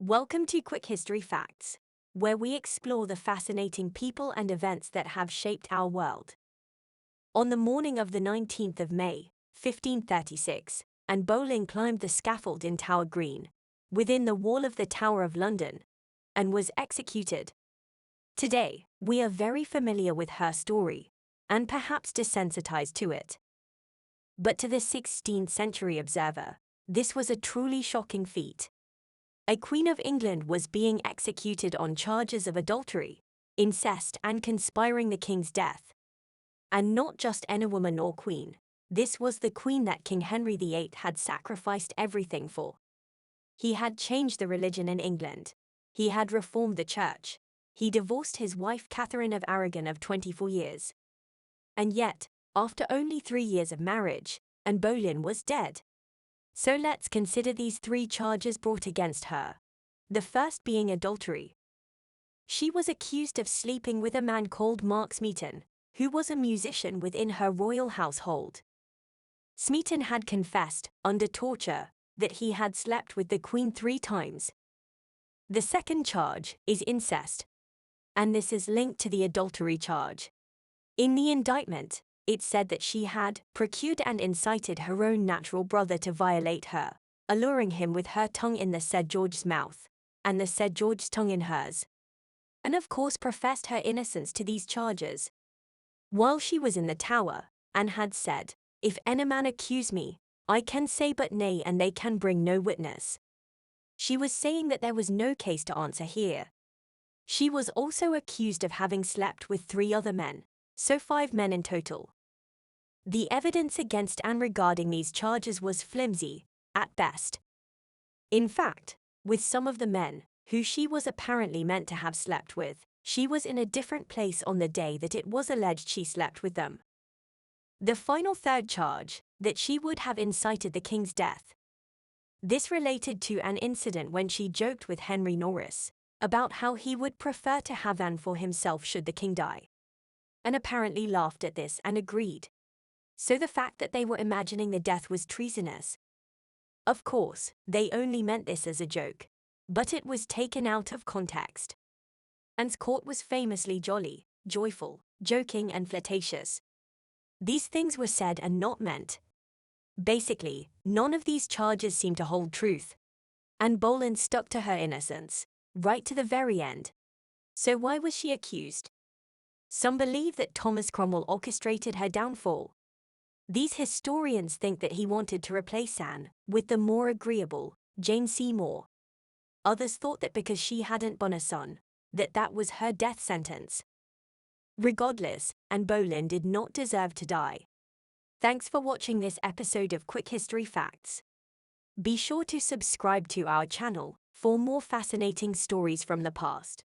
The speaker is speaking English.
Welcome to Quick History Facts, where we explore the fascinating people and events that have shaped our world. On the morning of the 19th of May, 1536, Anne Boleyn climbed the scaffold in Tower Green, within the wall of the Tower of London, and was executed. Today, we are very familiar with her story, and perhaps desensitized to it. But to the 16th century observer, this was a truly shocking feat. A Queen of England was being executed on charges of adultery, incest, and conspiring the king's death. And not just any woman or queen, this was the queen that King Henry VIII had sacrificed everything for. He had changed the religion in England. He had reformed the church. He divorced his wife Catherine of Aragon of 24 years. And yet, after only 3 years of marriage, Anne Boleyn was dead. So let's consider these 3 charges brought against her. The first being adultery. She was accused of sleeping with a man called Mark Smeaton, who was a musician within her royal household. Smeaton had confessed, under torture, that he had slept with the Queen 3 times. The second charge is incest, and this is linked to the adultery charge. In the indictment, it said that she had procured and incited her own natural brother to violate her, alluring him with her tongue in the said George's mouth, and the said George's tongue in hers, and of course professed her innocence to these charges. While she was in the tower, Anne had said, "If any man accuse me, I can say but nay, and they can bring no witness." She was saying that there was no case to answer here. She was also accused of having slept with 3 other men, so 5 men in total. The evidence against Anne regarding these charges was flimsy, at best. In fact, with some of the men, who she was apparently meant to have slept with, she was in a different place on the day that it was alleged she slept with them. The final third charge, that she would have incited the king's death. This related to an incident when she joked with Henry Norris about how he would prefer to have Anne for himself should the king die, and apparently laughed at this and agreed. So the fact that they were imagining the death was treasonous. Of course, they only meant this as a joke, but it was taken out of context. Anne's court was famously jolly, joyful, joking, and flirtatious. These things were said and not meant. Basically, none of these charges seemed to hold truth. Anne Boleyn stuck to her innocence, right to the very end. So why was she accused? Some believe that Thomas Cromwell orchestrated her downfall. These historians think that he wanted to replace Anne with the more agreeable Jane Seymour. Others thought that because she hadn't borne a son, that was her death sentence. Regardless, Anne Boleyn did not deserve to die. Thanks for watching this episode of Quick History Facts. Be sure to subscribe to our channel for more fascinating stories from the past.